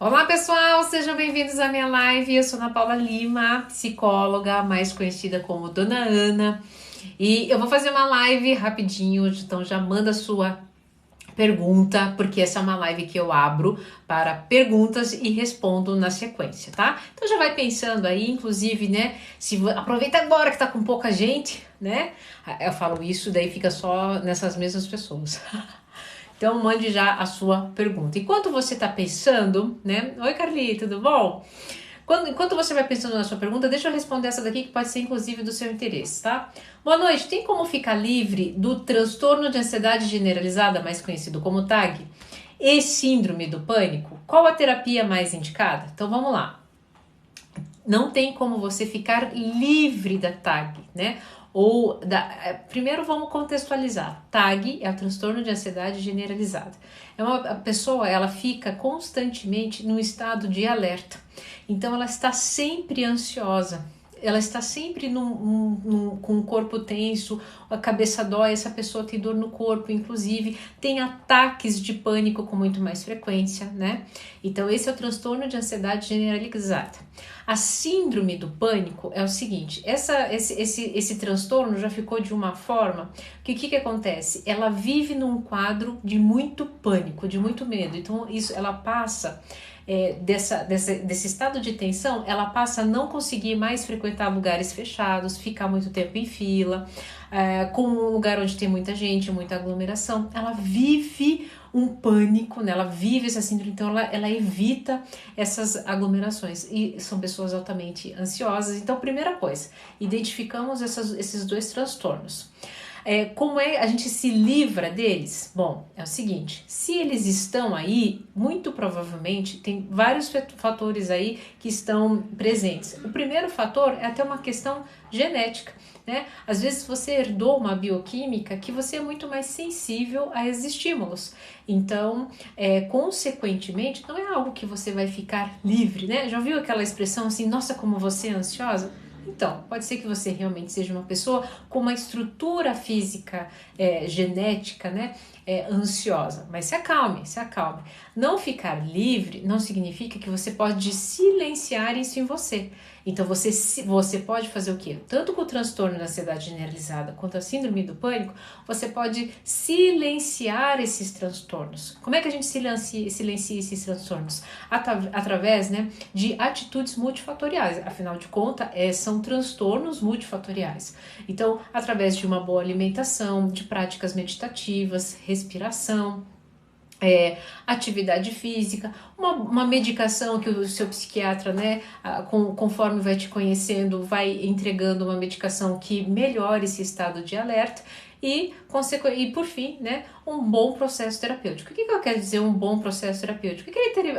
Olá pessoal, sejam bem-vindos à minha live. Eu sou Ana Paula Lima, psicóloga, mais conhecida como Dona Ana, e eu vou fazer uma live rapidinho, então já manda sua pergunta, porque essa é uma live que eu abro para perguntas e respondo na sequência, tá? Então já vai pensando aí, inclusive, né? Aproveita agora que tá com pouca gente, né? Eu falo isso, daí fica só nessas mesmas pessoas. Então mande já a sua pergunta. Enquanto você está pensando, né? Oi, Carly, tudo bom? Enquanto você vai pensando na sua pergunta, deixa eu responder essa daqui que pode ser inclusive do seu interesse, tá? Boa noite. Tem como ficar livre do transtorno de ansiedade generalizada, mais conhecido como TAG, e síndrome do pânico? Qual a terapia mais indicada? Então vamos lá. Não tem como você ficar livre da TAG, né? Primeiro vamos contextualizar. TAG é o transtorno de ansiedade generalizada. A pessoa, ela fica constantemente num estado de alerta. Então ela está sempre ansiosa. Ela está sempre com o corpo tenso, a cabeça dói, essa pessoa tem dor no corpo, inclusive tem ataques de pânico com muito mais frequência, né? Então esse é o transtorno de ansiedade generalizada. A síndrome do pânico é o seguinte, esse transtorno já ficou de uma forma que o que acontece? Ela vive num quadro de muito pânico, de muito medo. Então isso, ela passa desse estado de tensão, ela passa a não conseguir mais frequentar lugares fechados, ficar muito tempo em fila, com um lugar onde tem muita gente, muita aglomeração. Ela vive um pânico, né? Ela vive essa síndrome, então ela evita essas aglomerações. E são pessoas altamente ansiosas. Então, primeira coisa, identificamos esses dois transtornos. Como a gente se livra deles? Bom, é o seguinte, se eles estão aí, muito provavelmente tem vários fatores aí que estão presentes. O primeiro fator é até uma questão genética, né? Às vezes você herdou uma bioquímica que você é muito mais sensível a esses estímulos. Então, consequentemente, não é algo que você vai ficar livre, né? Já ouviu aquela expressão assim, nossa, como você é ansiosa? Então, pode ser que você realmente seja uma pessoa com uma estrutura física, genética, né, ansiosa, mas se acalme, se acalme. Não ficar livre não significa que você pode silenciar isso em você. Então você pode fazer o quê? Tanto com o transtorno da ansiedade generalizada quanto a síndrome do pânico, você pode silenciar esses transtornos. Como é que a gente silencia esses transtornos? Através, né, de atitudes multifatoriais. Afinal de contas, são transtornos multifatoriais. Então, através de uma boa alimentação, de práticas meditativas, respiração, atividade física, uma medicação que o seu psiquiatra, né, conforme vai te conhecendo, vai entregando uma medicação que melhore esse estado de alerta e por fim, né, um bom processo terapêutico. O que eu quero dizer um bom processo terapêutico?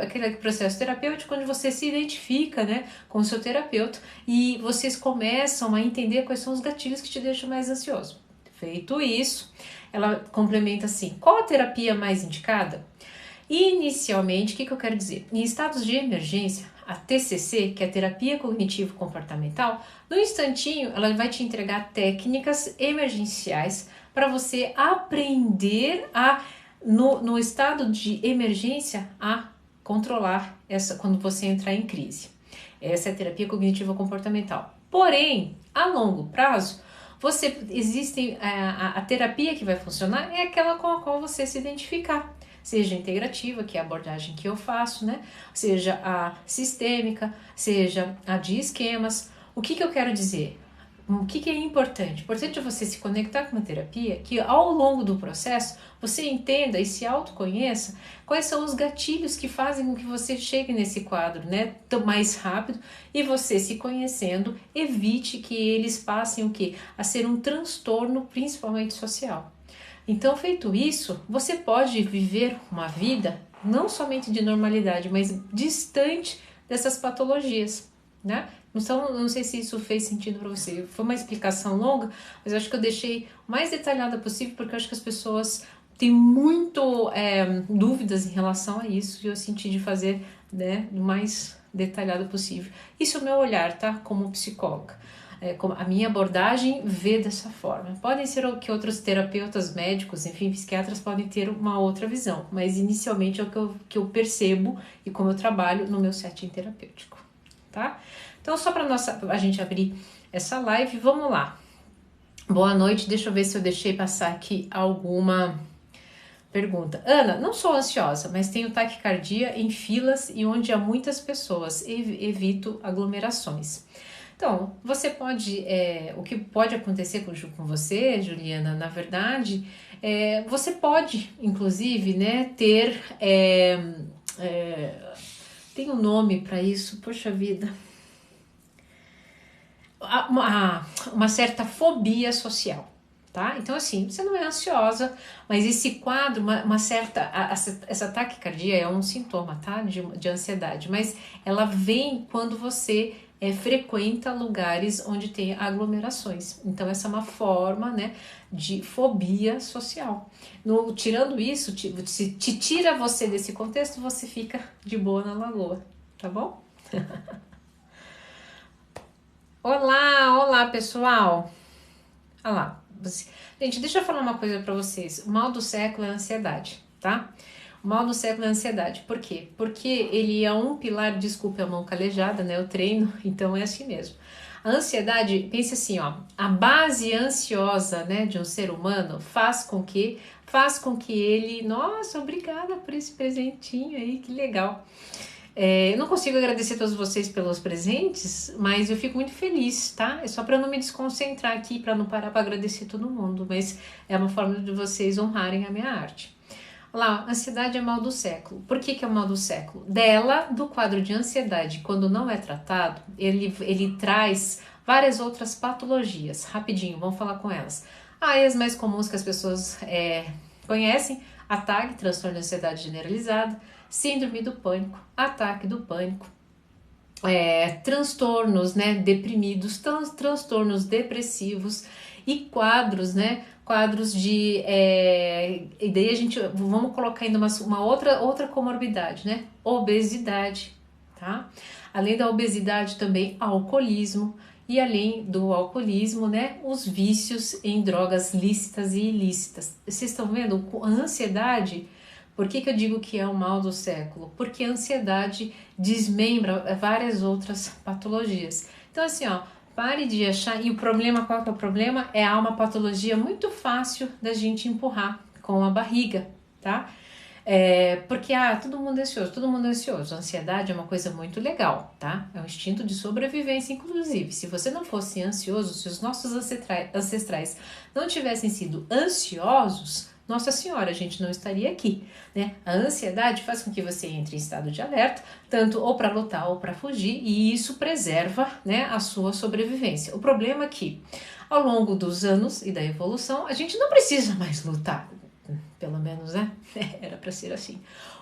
Aquele processo terapêutico onde você se identifica, né, com o seu terapeuta e vocês começam a entender quais são os gatilhos que te deixam mais ansioso. Feito isso, ela complementa assim, qual a terapia mais indicada? Inicialmente, o que eu quero dizer? Em estados de emergência, a TCC, que é a terapia cognitivo-comportamental, no instantinho ela vai te entregar técnicas emergenciais para você aprender no estado de emergência, a controlar quando você entrar em crise. Essa é a terapia cognitivo-comportamental. Porém, a longo prazo, a terapia que vai funcionar é aquela com a qual você se identificar, seja integrativa, que é a abordagem que eu faço, né? Seja a sistêmica, seja a de esquemas. O que eu quero dizer? O que é importante? Importante é você se conectar com uma terapia que ao longo do processo você entenda e se autoconheça quais são os gatilhos que fazem com que você chegue nesse quadro, né, mais rápido, e você se conhecendo evite que eles passem o quê? A ser um transtorno principalmente social. Então, feito isso, você pode viver uma vida não somente de normalidade, mas distante dessas patologias, né? Então, não sei se isso fez sentido para você. Foi uma explicação longa, mas eu acho que eu deixei o mais detalhada possível, porque eu acho que as pessoas têm muito dúvidas em relação a isso, e eu senti de fazer, né, o mais detalhado possível. Isso é o meu olhar, tá? Como psicóloga. como a minha abordagem vê dessa forma. Podem ser que outros terapeutas médicos, enfim, psiquiatras podem ter uma outra visão, mas inicialmente é o que eu percebo e como eu trabalho no meu setting terapêutico, tá? Então, só para a gente abrir essa live, vamos lá. Boa noite, deixa eu ver se eu deixei passar aqui alguma pergunta. Ana, não sou ansiosa, mas tenho taquicardia em filas e onde há muitas pessoas, evito aglomerações. Então, você pode, o que pode acontecer com você, Juliana, na verdade, você pode, inclusive, né, ter, tem um nome para isso, poxa vida, uma certa fobia social. Tá? Então, assim, você não é ansiosa, mas esse quadro, essa taquicardia é um sintoma, tá? De ansiedade, mas ela vem quando você frequenta lugares onde tem aglomerações. Então, essa é uma forma, né, de fobia social. Tirando isso, se te tira você desse contexto, você fica de boa na lagoa, tá bom? Olá, pessoal! Olha lá. Gente, deixa eu falar uma coisa pra vocês. O mal do século é a ansiedade, tá? O mal do século é a ansiedade. Por quê? Porque ele é um pilar, desculpe a mão calejada, né? Eu treino, então é assim mesmo. A ansiedade, pense assim, ó, a base ansiosa, né, de um ser humano faz com que ele, nossa, obrigada por esse presentinho aí, que legal. Eu não consigo agradecer a todos vocês pelos presentes, mas eu fico muito feliz, tá? É só para não me desconcentrar aqui, para não parar para agradecer todo mundo, mas é uma forma de vocês honrarem a minha arte. Olha lá, ansiedade é mal do século. Por que é o mal do século? Do quadro de ansiedade, quando não é tratado, ele traz várias outras patologias. Rapidinho, vamos falar com elas. As mais comuns que as pessoas conhecem, a TAG, transtorno de ansiedade generalizada, síndrome do pânico, ataque do pânico, transtornos, né, deprimidos, transtornos depressivos e quadros, né, quadros de, e daí a gente, vamos colocar ainda uma outra comorbidade, né, obesidade, tá? Além da obesidade também alcoolismo, e além do alcoolismo, né, os vícios em drogas lícitas e ilícitas. Vocês estão vendo? A ansiedade, por que eu digo que é o mal do século? Porque a ansiedade desmembra várias outras patologias. Então, assim, ó, pare de achar, e o problema, qual que é o problema? Há uma patologia muito fácil da gente empurrar com a barriga, tá? Porque todo mundo é ansioso, A ansiedade é uma coisa muito legal, tá? É um instinto de sobrevivência, inclusive. Se você não fosse ansioso, se os nossos ancestrais não tivessem sido ansiosos, Nossa Senhora, a gente não estaria aqui, né? A ansiedade faz com que você entre em estado de alerta, tanto ou para lutar ou para fugir, e isso preserva, né, a sua sobrevivência. O problema é que, ao longo dos anos e da evolução, a gente não precisa mais lutar. Pelo menos, né? Era para ser assim.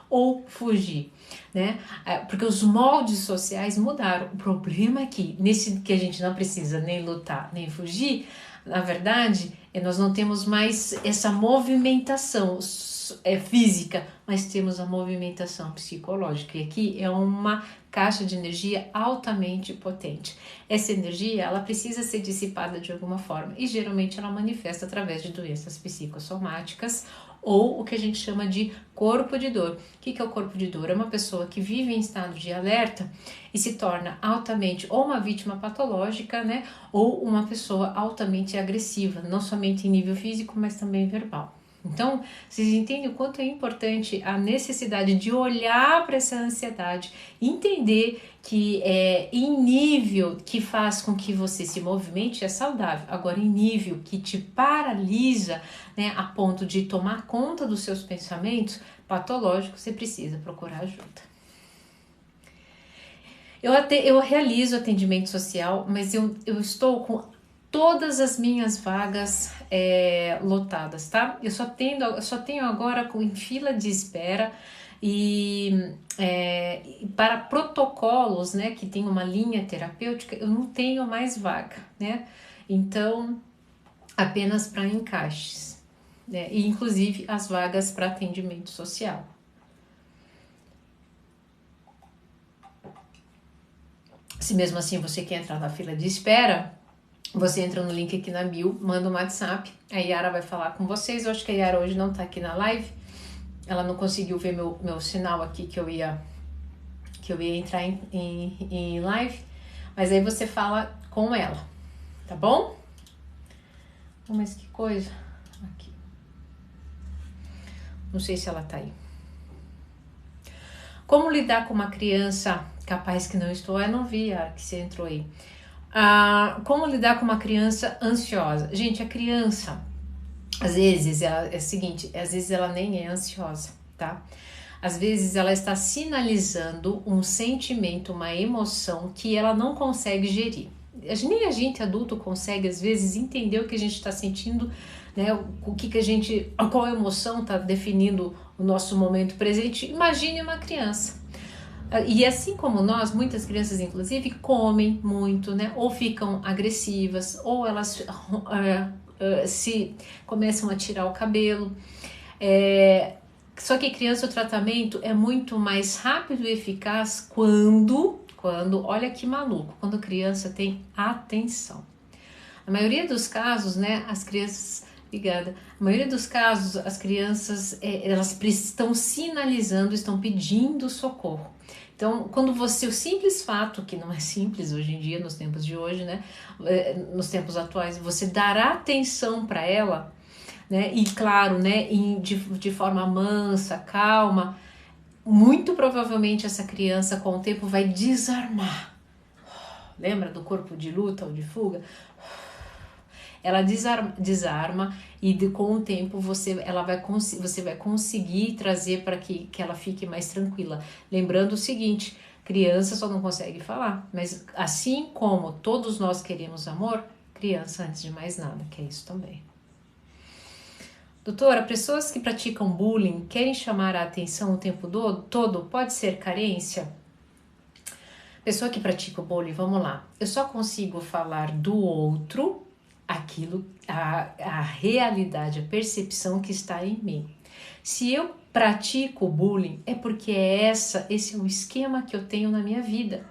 Ou fugir, né? Porque os moldes sociais mudaram. O problema é que, nesse que a gente não precisa nem lutar, nem fugir, na verdade, nós não temos mais essa movimentação física, mas temos a movimentação psicológica. E aqui é uma caixa de energia altamente potente. Essa energia, ela precisa ser dissipada de alguma forma e geralmente ela manifesta através de doenças psicossomáticas ou o que a gente chama de corpo de dor. O que é o corpo de dor? É uma pessoa que vive em estado de alerta e se torna altamente ou uma vítima patológica, né, ou uma pessoa altamente agressiva, não somente em nível físico, mas também verbal. Então, vocês entendem o quanto é importante a necessidade de olhar para essa ansiedade, entender que em nível que faz com que você se movimente é saudável, agora em nível que te paralisa, né, a ponto de tomar conta dos seus pensamentos patológicos, você precisa procurar ajuda. Eu realizo atendimento social, mas eu estou com todas as minhas vagas lotadas, tá? Eu só tenho agora em fila de espera e para protocolos, né, que tem uma linha terapêutica, eu não tenho mais vaga, né? Então, apenas para encaixes, né? E inclusive as vagas para atendimento social. Se mesmo assim você quer entrar na fila de espera, Você entra no link aqui na bio, manda um WhatsApp, a Yara vai falar com vocês. Eu acho que a Yara hoje não tá aqui na live, ela não conseguiu ver meu sinal aqui que eu ia entrar em live, mas aí você fala com ela, tá bom? Oh, mas que coisa, aqui, não sei se ela tá aí. Como lidar com uma criança, capaz que não estou, eu não vi a que você entrou aí. Como lidar com uma criança ansiosa? Gente, a criança, às vezes, é o seguinte, às vezes ela nem é ansiosa, tá? Às vezes ela está sinalizando um sentimento, uma emoção que ela não consegue gerir. Nem a gente adulto consegue, às vezes, entender o que a gente está sentindo, né? Qual emoção está definindo o nosso momento presente. Imagine uma criança. E assim como nós, muitas crianças inclusive comem muito, né? Ou ficam agressivas, ou elas se começam a tirar o cabelo. Só que criança, o tratamento é muito mais rápido e eficaz quando, olha que maluco, quando a criança tem atenção. Na maioria dos casos, né, as crianças, na maioria dos casos, as crianças, elas estão sinalizando, estão pedindo socorro. Então, quando o simples fato, que não é simples hoje em dia, nos tempos de hoje, né, nos tempos atuais, você dar atenção para ela, né, e claro, né, de forma mansa, calma, muito provavelmente essa criança com o tempo vai desarmar. Lembra do corpo de luta ou de fuga? Ela desarma e com o tempo você vai conseguir trazer para que ela fique mais tranquila. Lembrando o seguinte, criança só não consegue falar, mas assim como todos nós queremos amor, criança antes de mais nada, que é isso também. Doutora, pessoas que praticam bullying querem chamar a atenção o tempo todo, pode ser carência? Pessoa que pratica o bullying, vamos lá, eu só consigo falar do outro a realidade, a percepção que está em mim. Se eu pratico bullying, é porque esse é o esquema que eu tenho na minha vida.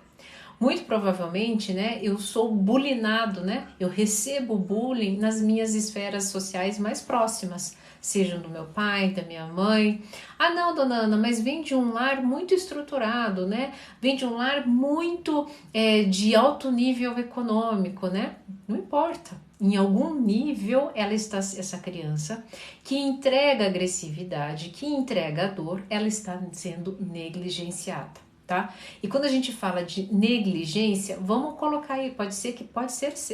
Muito provavelmente, né, eu sou bullyingado, né? Eu recebo bullying nas minhas esferas sociais mais próximas, sejam do meu pai, da minha mãe. Ah, não, dona Ana, mas vem de um lar muito estruturado, né? Vem de um lar muito de alto nível econômico, né? Não importa. Em algum nível, essa criança que entrega agressividade, que entrega dor, ela está sendo negligenciada. Tá? E quando a gente fala de negligência, vamos colocar aí, pode ser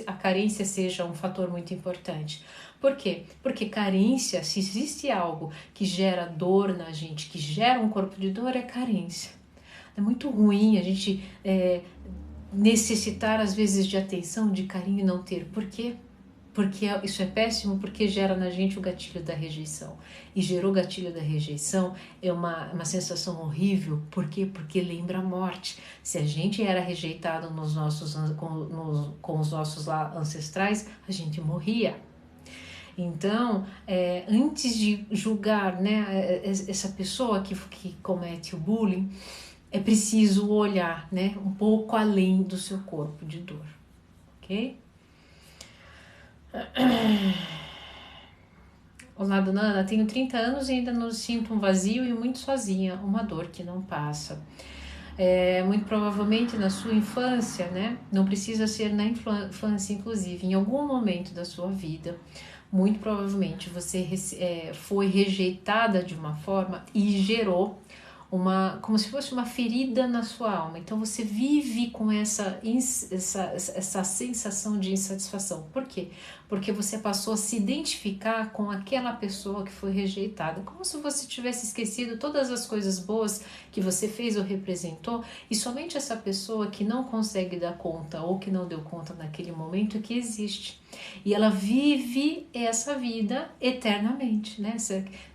a carência seja um fator muito importante. Por quê? Porque carência, se existe algo que gera dor na gente, que gera um corpo de dor, é carência. É muito ruim a gente necessitar às vezes de atenção, de carinho e não ter. Por quê? Porque isso é péssimo, porque gera na gente o gatilho da rejeição. E gerou o gatilho da rejeição é uma sensação horrível. Por quê? Porque lembra a morte. Se a gente era rejeitado com os nossos ancestrais, a gente morria. Então, antes de julgar, né, essa pessoa que comete o bullying, é preciso olhar, né, um pouco além do seu corpo de dor. Ok? Olá, dona Ana, tenho 30 anos e ainda não sinto um vazio e muito sozinha, uma dor que não passa. Muito provavelmente na sua infância, né? Não precisa ser na infância, inclusive, em algum momento da sua vida, muito provavelmente você foi rejeitada de uma forma e gerou como se fosse uma ferida na sua alma. Então você vive com essa sensação de insatisfação. Por quê? Porque você passou a se identificar com aquela pessoa que foi rejeitada, como se você tivesse esquecido todas as coisas boas que você fez ou representou, e somente essa pessoa que não consegue dar conta ou que não deu conta naquele momento é que existe. E ela vive essa vida eternamente, né?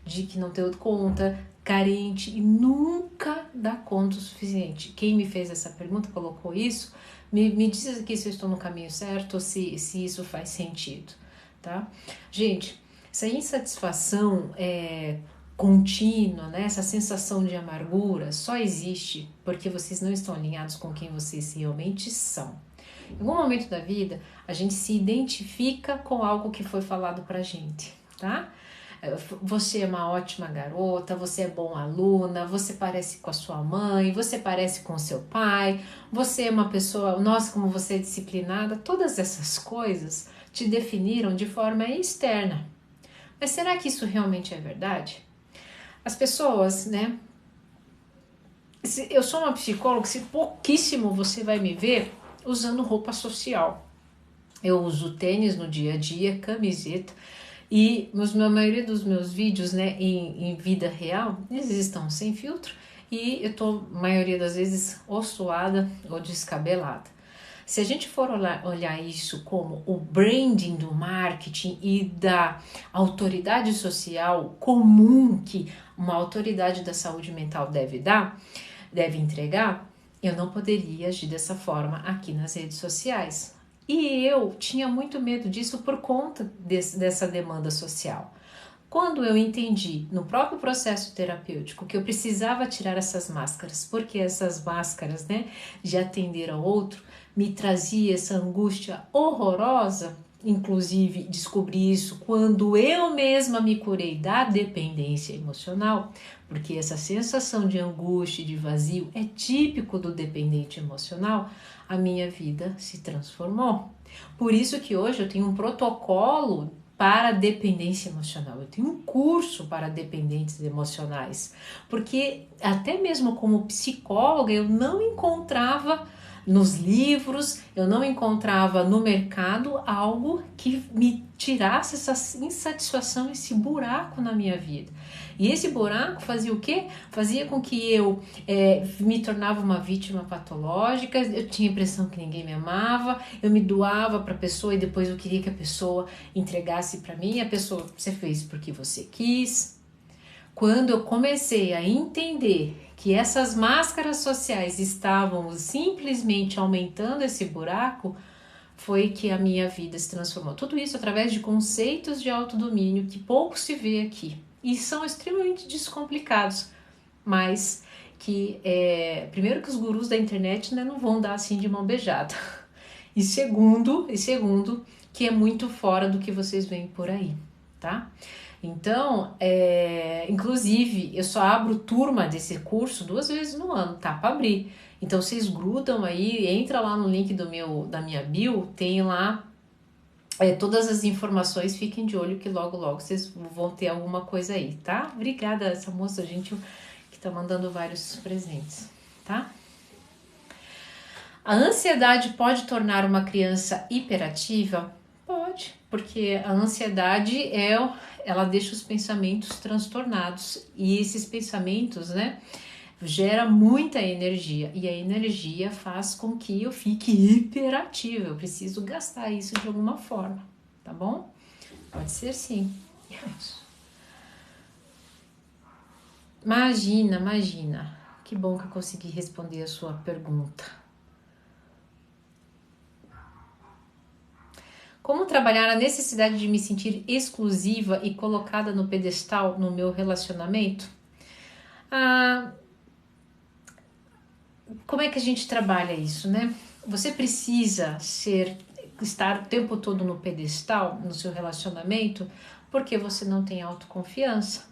De que não deu conta, carente e nunca dá conta o suficiente. Quem me fez essa pergunta, colocou isso, me diz aqui se eu estou no caminho certo ou se isso faz sentido, tá? Gente, essa insatisfação contínua, né? Essa sensação de amargura só existe porque vocês não estão alinhados com quem vocês realmente são. Em algum momento da vida, a gente se identifica com algo que foi falado pra gente, tá? Você é uma ótima garota, você é boa aluna, você parece com a sua mãe, você parece com o seu pai, você é uma pessoa, nossa, como você é disciplinada, todas essas coisas te definiram de forma externa. Mas será que isso realmente é verdade? As pessoas, né? Eu sou uma psicóloga, se pouquíssimo você vai me ver usando roupa social. Eu uso tênis no dia a dia, camiseta, e a maioria dos meus vídeos, né, em vida real, eles estão sem filtro e eu tô, a maioria das vezes, ou suada ou descabelada. Se a gente for olhar isso como o branding do marketing e da autoridade social comum que uma autoridade da saúde mental deve entregar, eu não poderia agir dessa forma aqui nas redes sociais. E eu tinha muito medo disso por conta dessa demanda social. Quando eu entendi no próprio processo terapêutico que eu precisava tirar essas máscaras, porque essas máscaras, né, de atender ao outro, me trazia essa angústia horrorosa, inclusive descobri isso quando eu mesma me curei da dependência emocional, porque essa sensação de angústia e de vazio é típico do dependente emocional, a minha vida se transformou. Por isso que hoje eu tenho um protocolo para dependência emocional. Eu tenho um curso para dependentes emocionais, porque até mesmo como psicóloga eu não encontrava nos livros, eu não encontrava no mercado algo que me tirasse essa insatisfação, esse buraco na minha vida. E esse buraco fazia o quê? Fazia com que eu me tornava uma vítima patológica, eu tinha a impressão que ninguém me amava, eu me doava para a pessoa e depois eu queria que a pessoa entregasse para mim, a pessoa, você fez porque você quis. Quando eu comecei a entender que essas máscaras sociais estavam simplesmente aumentando esse buraco, foi que a minha vida se transformou. Tudo isso através de conceitos de autodomínio que pouco se vê aqui. E são extremamente descomplicados, mas que, primeiro que os gurus da internet, né, não vão dar assim de mão beijada. E segundo, que é muito fora do que vocês veem por aí, tá? Então, inclusive, eu só abro turma desse curso 2 vezes no ano, tá? Para abrir. Então, vocês grudam aí, entra lá no link da minha bio, tem lá todas as informações, fiquem de olho que logo, logo vocês vão ter alguma coisa aí, tá? Obrigada, essa moça gentil que tá mandando vários presentes, tá? A ansiedade pode tornar uma criança hiperativa? Pode, porque a ansiedade ela deixa os pensamentos transtornados e esses pensamentos, né, gera muita energia e a energia faz com que eu fique hiperativa. Eu preciso gastar isso de alguma forma, tá bom? Pode ser sim. Imagina. Que bom que eu consegui responder a sua pergunta. Como trabalhar a necessidade de me sentir exclusiva e colocada no pedestal no meu relacionamento? Como é que a gente trabalha isso, né? Você precisa estar o tempo todo no pedestal no seu relacionamento porque você não tem autoconfiança.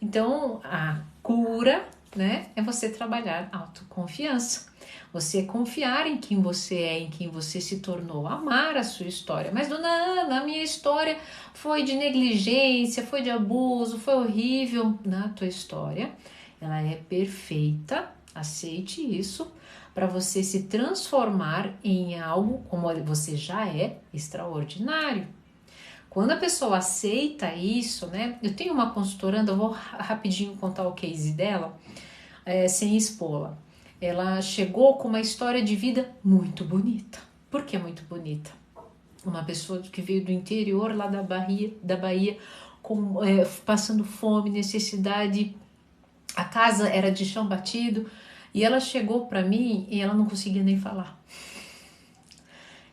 Então, a cura, né, é você trabalhar autoconfiança. Você confiar em quem você é, em quem você se tornou, amar a sua história. Mas, dona Ana, a minha história foi de negligência, foi de abuso, foi horrível. Na tua história, ela é perfeita, aceite isso, para você se transformar em algo como você já é, extraordinário. Quando a pessoa aceita isso, né? Eu tenho uma consultoranda, eu vou rapidinho contar o case dela, sem expô-la. Ela chegou com uma história de vida muito bonita. Por que muito bonita? Uma pessoa que veio do interior lá da Bahia passando fome, necessidade, a casa era de chão batido e ela chegou para mim e ela não conseguia nem falar.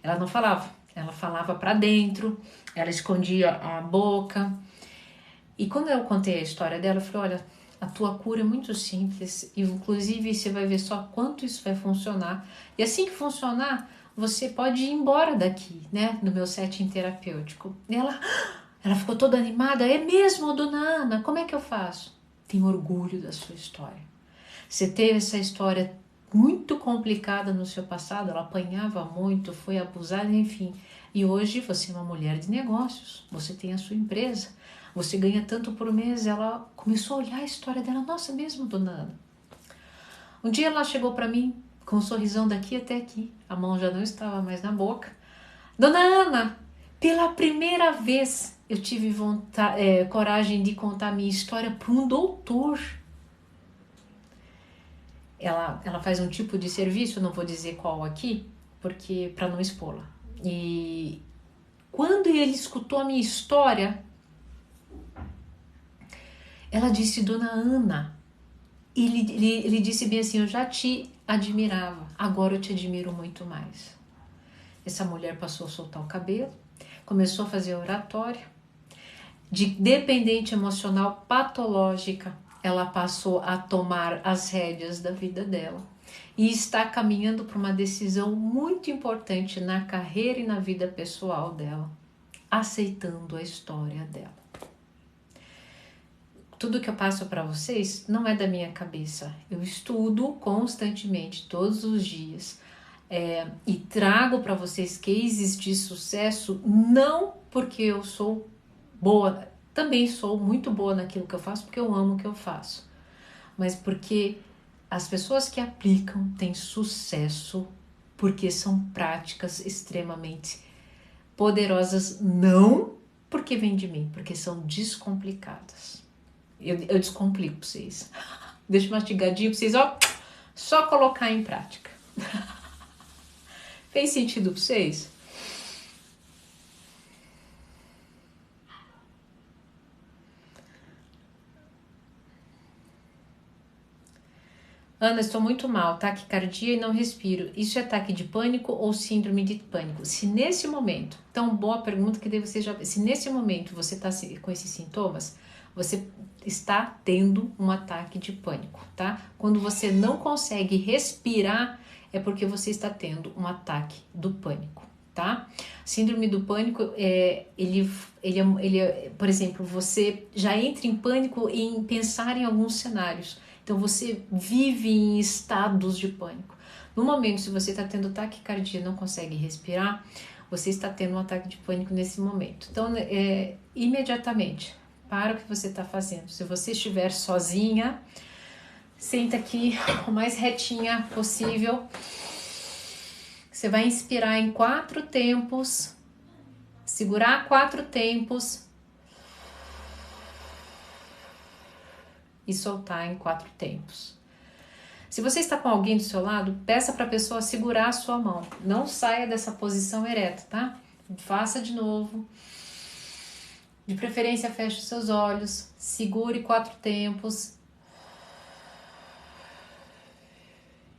Ela não falava, ela falava para dentro, ela escondia a boca. E quando eu contei a história dela, eu falei, olha, a tua cura é muito simples e inclusive você vai ver só quanto isso vai funcionar. E assim que funcionar, você pode ir embora daqui, né, no meu setting terapêutico. E ela ficou toda animada, é mesmo, dona Ana, como é que eu faço? Tenho orgulho da sua história. Você teve essa história muito complicada no seu passado, ela apanhava muito, foi abusada, enfim. E hoje você é uma mulher de negócios, você tem a sua empresa, você ganha tanto por mês. Ela começou a olhar a história dela, nossa, mesmo, dona Ana. Um dia ela chegou para mim com um sorrisão daqui até aqui, a mão já não estava mais na boca. Dona Ana, pela primeira vez eu tive coragem de contar minha história para um doutor. Ela faz um tipo de serviço, não vou dizer qual aqui, porque para não expô-la. E quando ele escutou a minha história, ela disse, dona Ana, ele disse bem assim, eu já te admirava, agora eu te admiro muito mais. Essa mulher passou a soltar o cabelo, começou a fazer oratória, de dependente emocional patológica, ela passou a tomar as rédeas da vida dela e está caminhando para uma decisão muito importante na carreira e na vida pessoal dela, aceitando a história dela. Tudo que eu passo para vocês não é da minha cabeça, eu estudo constantemente, todos os dias, e trago para vocês cases de sucesso, não porque eu sou boa, também sou muito boa naquilo que eu faço, porque eu amo o que eu faço, mas porque as pessoas que aplicam têm sucesso, porque são práticas extremamente poderosas, não porque vêm de mim, porque são descomplicadas. Eu descomplico para vocês. Deixo mastigadinho para vocês, ó, só colocar em prática. Fez sentido para vocês? Ana, estou muito mal, taquicardia e não respiro. Isso é ataque de pânico ou síndrome de pânico? Se nesse momento, então boa pergunta que daí você já... Se nesse momento você está com esses sintomas, você está tendo um ataque de pânico, tá? Quando você não consegue respirar, é porque você está tendo um ataque do pânico, tá? Síndrome do pânico, por exemplo, você já entra em pânico em pensar em alguns cenários. Então você vive em estados de pânico. No momento, se você está tendo taquicardia e não consegue respirar, você está tendo um ataque de pânico nesse momento. Então, imediatamente, para o que você está fazendo. Se você estiver sozinha, senta aqui o mais retinha possível. Você vai inspirar em 4 tempos, segurar 4 tempos e soltar em 4 tempos. Se você está com alguém do seu lado, peça para a pessoa segurar a sua mão. Não saia dessa posição ereta, tá? Faça de novo. De preferência, feche os seus olhos. Segure 4 tempos.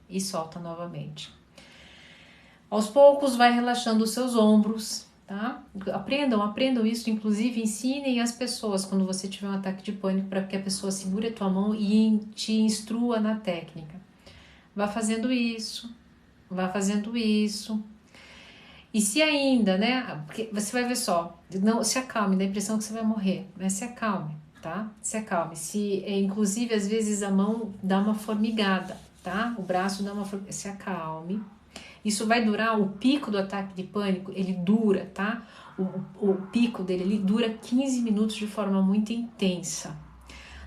E solta novamente. Aos poucos, vai relaxando os seus ombros, tá? Aprendam isso, inclusive ensinem as pessoas quando você tiver um ataque de pânico para que a pessoa segure a tua mão e te instrua na técnica. Vá fazendo isso, vá fazendo isso. E se ainda, né, porque você vai ver só, não se acalme, dá a impressão que você vai morrer, mas se acalme, tá? Se acalme. Inclusive, às vezes a mão dá uma formigada, tá? O braço dá uma formigada, se acalme. Isso vai durar, o pico do ataque de pânico, ele dura, tá? O pico dele, ele dura 15 minutos de forma muito intensa.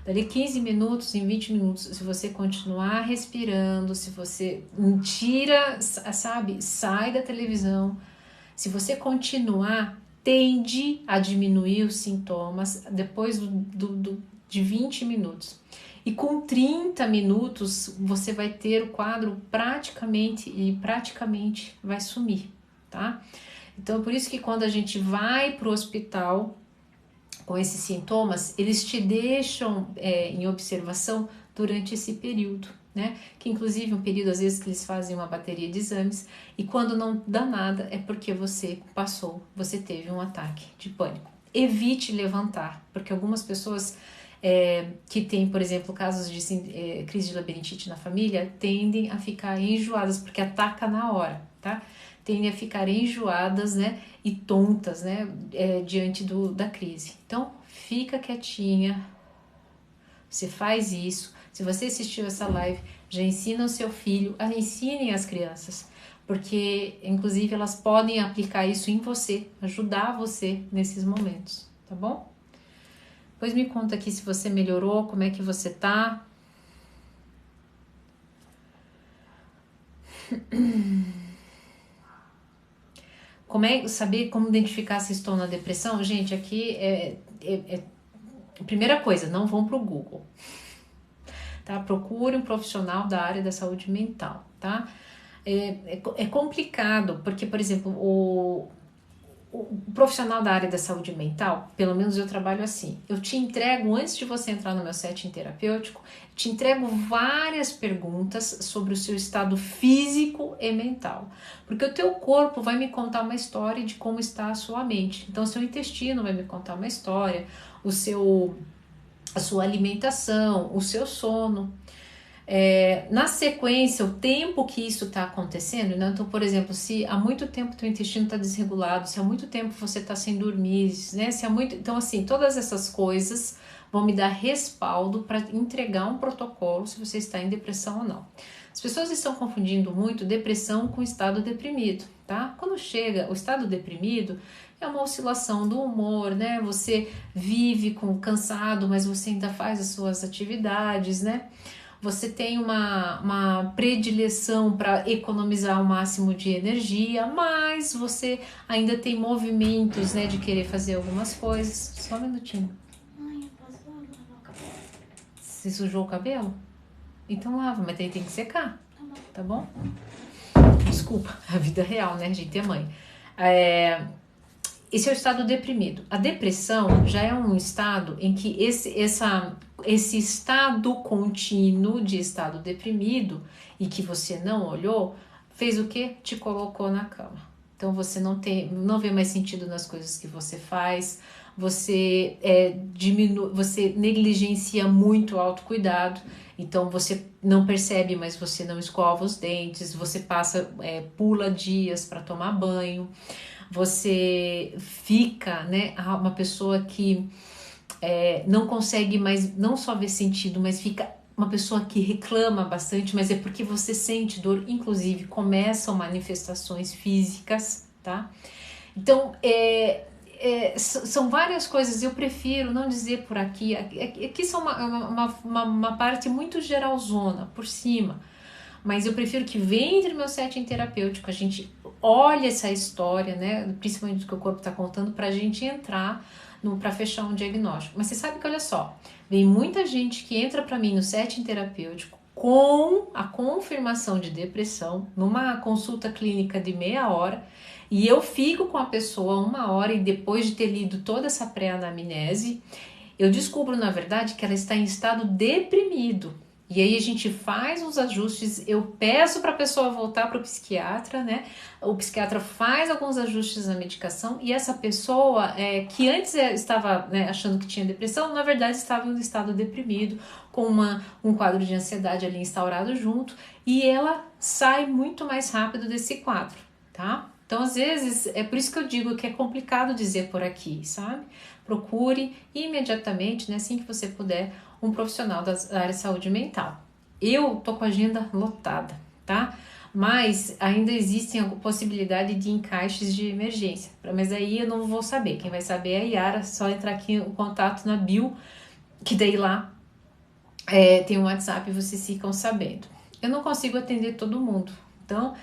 Dali 15 minutos, em 20 minutos, se você continuar respirando, se você tira, sabe, sai da televisão, se você continuar, tende a diminuir os sintomas depois de 20 minutos. E com 30 minutos, você vai ter o quadro praticamente vai sumir, tá? Então, por isso que quando a gente vai para o hospital com esses sintomas, eles te deixam em observação durante esse período, né? Que inclusive um período, às vezes, que eles fazem uma bateria de exames, e quando não dá nada, é porque você teve um ataque de pânico. Evite levantar, porque algumas pessoas que tem, por exemplo, casos de crise de labirintite na família, tendem a ficar enjoadas, porque ataca na hora, tá? Tendem a ficar enjoadas, né, e tontas, né, diante da crise. Então, fica quietinha, você faz isso. Se você assistiu essa live, já ensina o seu filho, ensinem as crianças, porque, inclusive, elas podem aplicar isso em você, ajudar você nesses momentos, tá bom? Depois me conta aqui se você melhorou, como é que você tá. Como é saber como identificar se estou na depressão? Gente, aqui primeira coisa, não vão pro Google, tá? Procure um profissional da área da saúde mental, tá? É complicado, porque, por exemplo, o profissional da área da saúde mental, pelo menos eu trabalho assim, eu te entrego, antes de você entrar no meu setting terapêutico, te entrego várias perguntas sobre o seu estado físico e mental, porque o teu corpo vai me contar uma história de como está a sua mente, então o seu intestino vai me contar uma história, a sua alimentação, o seu sono. Na sequência, o tempo que isso está acontecendo, né? Então, por exemplo, se há muito tempo teu intestino está desregulado, se há muito tempo você está sem dormir, né? Então, assim, todas essas coisas vão me dar respaldo para entregar um protocolo se você está em depressão ou não. As pessoas estão confundindo muito depressão com estado deprimido, tá? Quando chega o estado deprimido, é uma oscilação do humor, né? Você vive cansado, mas você ainda faz as suas atividades, né? Você tem uma predileção para economizar o máximo de energia, mas você ainda tem movimentos, né, de querer fazer algumas coisas. Só um minutinho. Mãe, eu posso lavar o cabelo? Você sujou o cabelo? Então lava, mas tem que secar, tá bom? Desculpa, a vida real, né, gente, é mãe. Esse é o estado deprimido. A depressão já é um estado em que esse estado contínuo de estado deprimido e que você não olhou, fez o quê? Te colocou na cama. Então você não vê mais sentido nas coisas que você faz, você você negligencia muito o autocuidado, então você não percebe, mas você não escova os dentes, você pula dias para tomar banho. Você fica, né, uma pessoa que não consegue mais, não só ver sentido, mas fica uma pessoa que reclama bastante, mas é porque você sente dor, inclusive começam manifestações físicas, tá? Então, são várias coisas, eu prefiro não dizer por aqui, aqui são uma parte muito geralzona, por cima, mas eu prefiro que venha entre meu setting terapêutico, a gente olha essa história, né, principalmente do que o corpo está contando, para a gente entrar para fechar um diagnóstico. Mas você sabe que, olha só, vem muita gente que entra para mim no setting terapêutico com a confirmação de depressão, numa consulta clínica de meia hora, e eu fico com a pessoa 1 hora e depois de ter lido toda essa pré-anamnese, eu descubro, na verdade, que ela está em estado deprimido. E aí a gente faz uns ajustes, eu peço para a pessoa voltar para o psiquiatra, né? O psiquiatra faz alguns ajustes na medicação e essa pessoa que antes estava, né, achando que tinha depressão, na verdade estava em um estado deprimido, com um quadro de ansiedade ali instaurado junto, e ela sai muito mais rápido desse quadro, tá? Então, às vezes, é por isso que eu digo que é complicado dizer por aqui, sabe? Procure imediatamente, né, assim que você puder, um profissional da área de saúde mental. Eu tô com a agenda lotada, tá? Mas ainda existem a possibilidade de encaixes de emergência. Mas aí eu não vou saber. Quem vai saber é a Yara, só entrar aqui o contato na bio, que daí lá tem um WhatsApp e vocês ficam sabendo. Eu não consigo atender todo mundo. Então,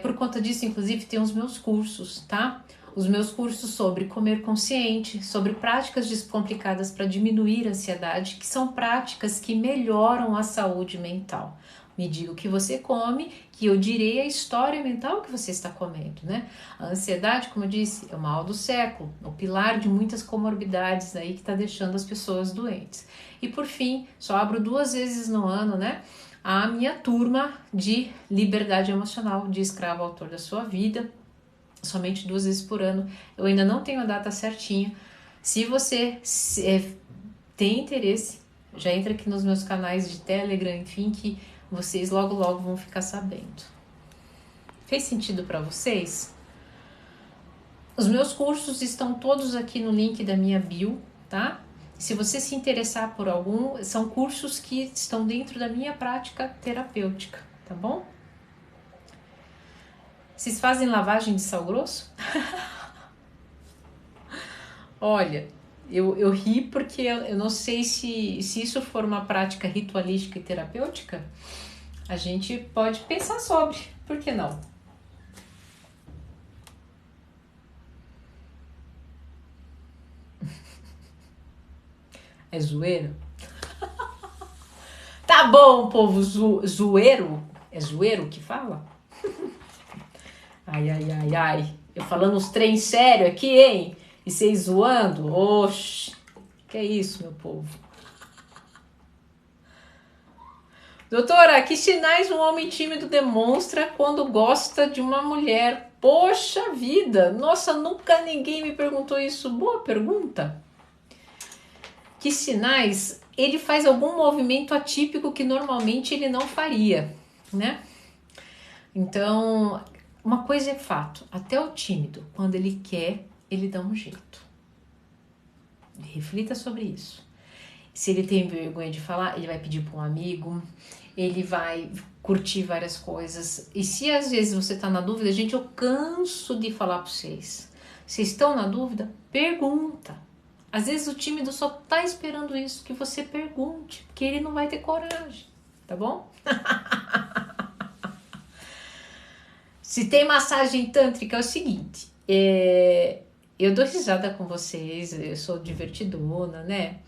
por conta disso, inclusive, tem os meus cursos, tá? Os meus cursos sobre comer consciente, sobre práticas descomplicadas para diminuir a ansiedade, que são práticas que melhoram a saúde mental. Me diga o que você come, que eu direi a história mental que você está comendo, né? A ansiedade, como eu disse, é o mal do século, o pilar de muitas comorbidades aí que está deixando as pessoas doentes. E por fim, só abro 2 vezes no ano, né? A minha turma de liberdade emocional, de escravo autor da sua vida, somente 2 vezes por ano. Eu ainda não tenho a data certinha. Se você tem interesse, já entra aqui nos meus canais de Telegram, enfim, que vocês logo vão ficar sabendo. Fez sentido para vocês? Os meus cursos estão todos aqui no link da minha bio, tá? Se você se interessar por algum, são cursos que estão dentro da minha prática terapêutica, tá bom? Vocês fazem lavagem de sal grosso? Olha, eu ri porque eu não sei se isso for uma prática ritualística e terapêutica, a gente pode pensar sobre, por que não? É zoeira? Tá bom, povo zoeiro. É zoeiro que fala? Ai. Eu falando uns trem sério aqui, hein? E vocês zoando? Oxi. Que é isso, meu povo? Doutora, que sinais um homem tímido demonstra quando gosta de uma mulher? Poxa vida! Nossa, nunca ninguém me perguntou isso. Boa pergunta. Que sinais? Ele faz algum movimento atípico que normalmente ele não faria, né? Então, uma coisa é fato, até o tímido, quando ele quer, ele dá um jeito. Reflita sobre isso. Se ele tem vergonha de falar, ele vai pedir para um amigo, ele vai curtir várias coisas. E se às vezes você está na dúvida, gente, eu canso de falar para vocês. Vocês estão na dúvida? Pergunta. Às vezes o tímido só tá esperando isso, que você pergunte, porque ele não vai ter coragem, tá bom? Se tem massagem tântrica, é o seguinte, eu dou risada com vocês, eu sou divertidona, né?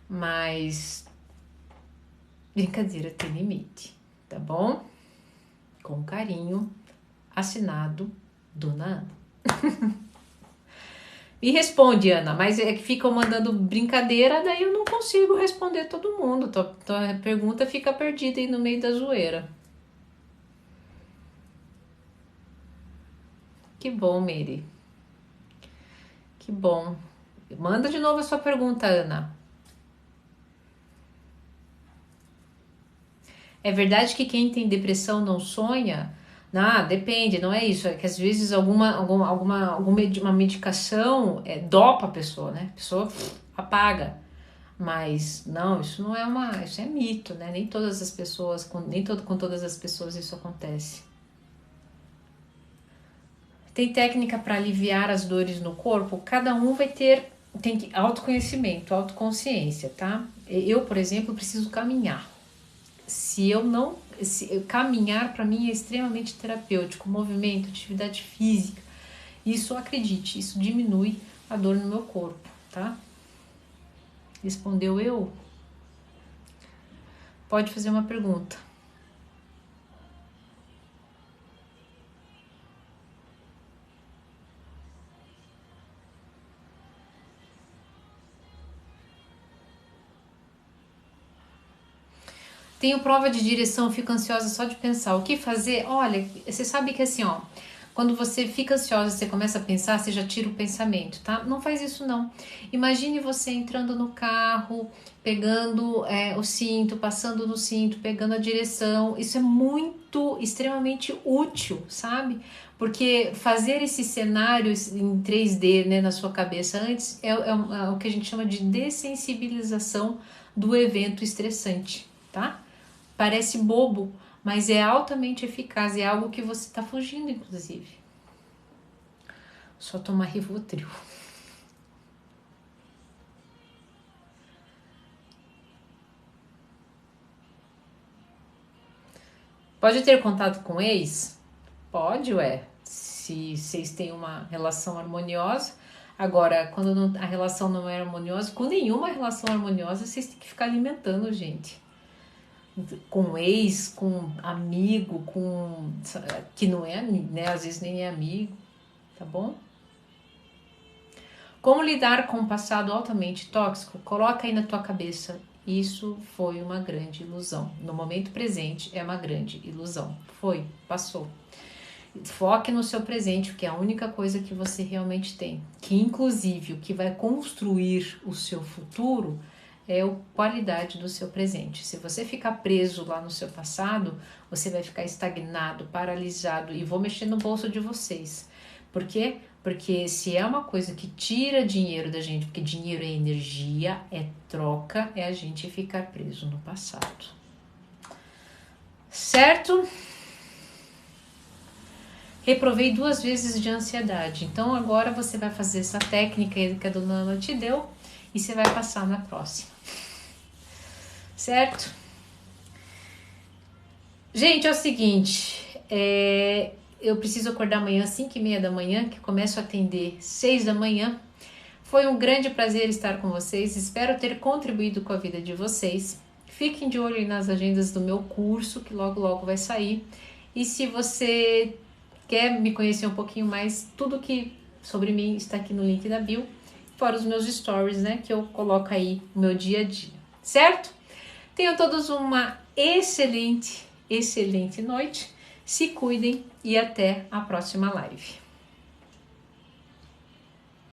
Mas brincadeira tem limite, tá bom? Com carinho, assinado, Dona Ana. Me responde, Ana, mas é que ficam mandando brincadeira, daí eu não consigo responder todo mundo. Tua pergunta fica perdida aí no meio da zoeira. Que bom, Mary. Que bom. Manda de novo a sua pergunta, Ana. É verdade que quem tem depressão não sonha? Não, depende, não é isso. É que às vezes uma medicação dopa a pessoa, né? A pessoa apaga. Mas não, isso não é isso é mito, né? Nem todas as pessoas, com todas as pessoas isso acontece. Tem técnica para aliviar as dores no corpo? Cada um tem que autoconhecimento, autoconsciência, tá? Eu, por exemplo, preciso caminhar. Caminhar para mim é extremamente terapêutico, movimento, atividade física. Isso, acredite, isso diminui a dor no meu corpo, tá? Respondeu eu? Pode fazer uma pergunta. Tenho prova de direção, fico ansiosa só de pensar. O que fazer? Olha, você sabe que assim, ó, quando você fica ansiosa, você começa a pensar, você já tira o pensamento, tá? Não faz isso não. Imagine você entrando no carro, pegando o cinto, passando no cinto, pegando a direção. Isso é extremamente útil, sabe? Porque fazer esses cenários em 3D, né, na sua cabeça antes é o que a gente chama de dessensibilização do evento estressante, tá? Parece bobo, mas é altamente eficaz, é algo que você está fugindo, inclusive. Só tomar Rivotril. Pode ter contato com ex? Pode, ué. Se vocês têm uma relação harmoniosa. Agora, quando a relação não é harmoniosa, com nenhuma relação harmoniosa, vocês têm que ficar alimentando, gente. Com ex, com amigo, que não é, né? Às vezes nem é amigo, tá bom? Como lidar com um passado altamente tóxico? Coloca aí na tua cabeça. Isso foi uma grande ilusão. No momento presente é uma grande ilusão. Foi, passou. Foque no seu presente, porque é a única coisa que você realmente tem. Que inclusive o que vai construir o seu futuro é a qualidade do seu presente. Se você ficar preso lá no seu passado, você vai ficar estagnado, paralisado, e vou mexer no bolso de vocês. Por quê? Porque se é uma coisa que tira dinheiro da gente, porque dinheiro é energia, é troca, é a gente ficar preso no passado. Certo? Reprovei 2 vezes de ansiedade. Então agora você vai fazer essa técnica aí que a dona Ana te deu e você vai passar na próxima. Certo? Gente, é o seguinte, eu preciso acordar amanhã às 5h30 da manhã, que começo a atender 6 da manhã. Foi um grande prazer estar com vocês, espero ter contribuído com a vida de vocês. Fiquem de olho aí nas agendas do meu curso, que logo logo vai sair. E se você quer me conhecer um pouquinho mais, tudo que sobre mim está aqui no link da bio, fora os meus stories, né, que eu coloco aí no meu dia a dia, certo? Tenham todos uma excelente noite, se cuidem e até a próxima live.